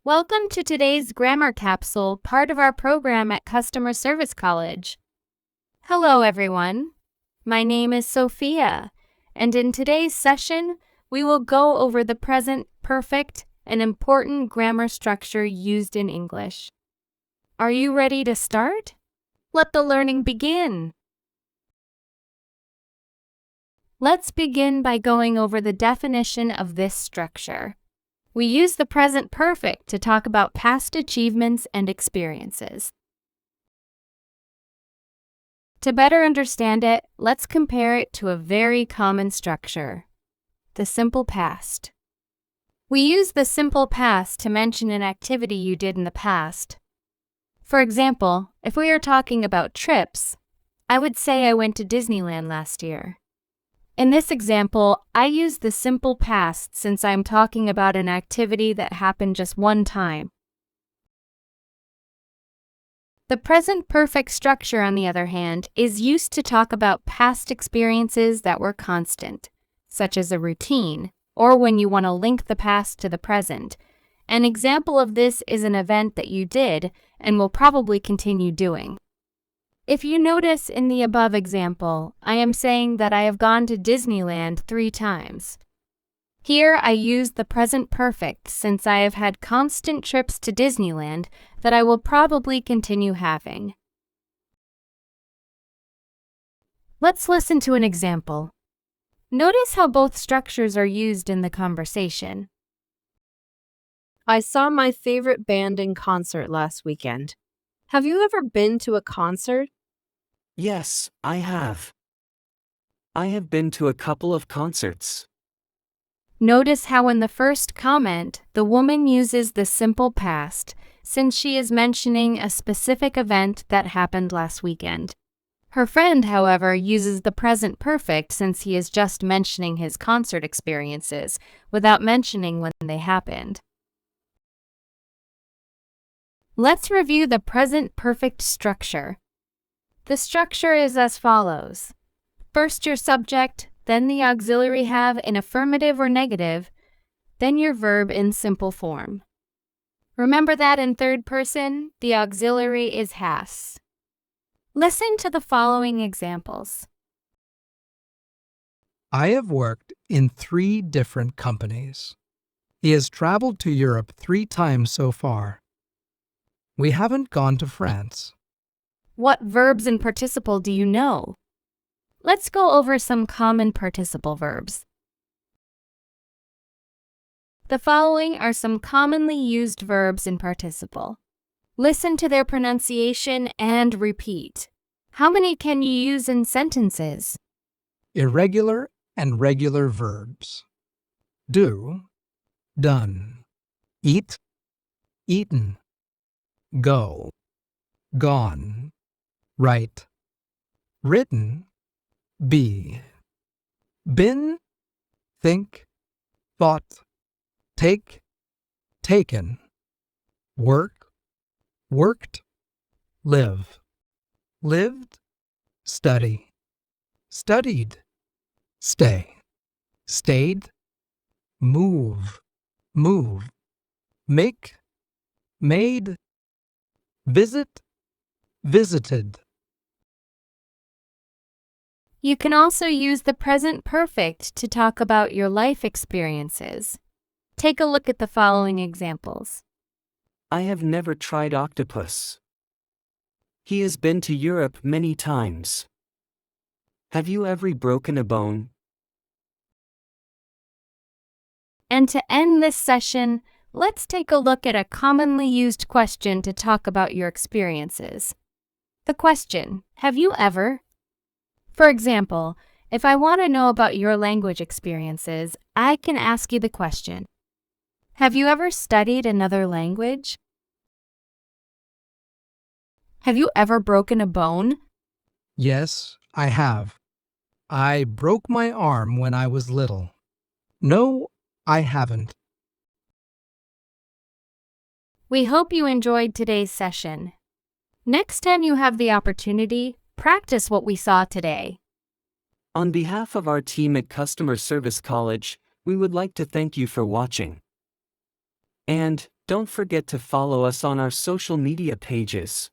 Welcome to today's grammar capsule, part of our program at Customer Service College. Hello, everyone. My name is Sophia, and in today's session, we will go over the present perfect, an important grammar structure used in English. Are you ready to start? Let the learning begin. Let's begin by going over the definition of this structure. We use the present perfect to talk about past achievements and experiences. To better understand it, let's compare it to a very common structure, the simple past. We use the simple past to mention an activity you did in the past. For example, if we are talking about trips, I would say I went to Disneyland last year. In this example, I use the simple past since I'm talking about an activity that happened just one time. The present perfect structure, on the other hand, is used to talk about past experiences that were constant, such as a routine, or when you want to link the past to the present. An example of this is an event that you did and will probably continue doing. If you notice in the above example, I am saying that I have gone to Disneyland 3 times. Here I use the present perfect since I have had constant trips to Disneyland that I will probably continue having. Let's listen to an example. Notice how both structures are used in the conversation. I saw my favorite band in concert last weekend. Have you ever been to a concert? Yes, I have. I have been to a couple of concerts. Notice how in the first comment, the woman uses the simple past since she is mentioning a specific event that happened last weekend. Her friend, however, uses the present perfect since he is just mentioning his concert experiences without mentioning when they happened. Let's review the present perfect structure. The structure is as follows. First your subject, then the auxiliary have in affirmative or negative, then your verb in simple form. Remember that in third person, the auxiliary is has. Listen to the following examples. I have worked in 3 different companies. He has traveled to Europe 3 times so far. We haven't gone to France. What verbs in participle do you know? Let's go over some common participle verbs. The following are some commonly used verbs in participle. Listen to their pronunciation and repeat. How many can you use in sentences? Irregular and regular verbs. Do, done. Eat, eaten. Go, gone. Write, written. Be, been, think, thought. Take, taken. Work, worked. Live, lived. Study, studied. Stay, stayed. Move, moved. Make, made. Visit, visited. You can also use the present perfect to talk about your life experiences. Take a look at the following examples. I have never tried octopus. He has been to Europe many times. Have you ever broken a bone? And to end this session, let's take a look at a commonly used question to talk about your experiences. The question, have you ever? For example, if I want to know about your language experiences, I can ask you the question, have you ever studied another language? Have you ever broken a bone? Yes, I have. I broke my arm when I was little. No, I haven't. We hope you enjoyed today's session. Next time you have the opportunity, practice what we saw today. On behalf of our team at Customer Service College, we would like to thank you for watching. And, Don't forget to follow us on our social media pages.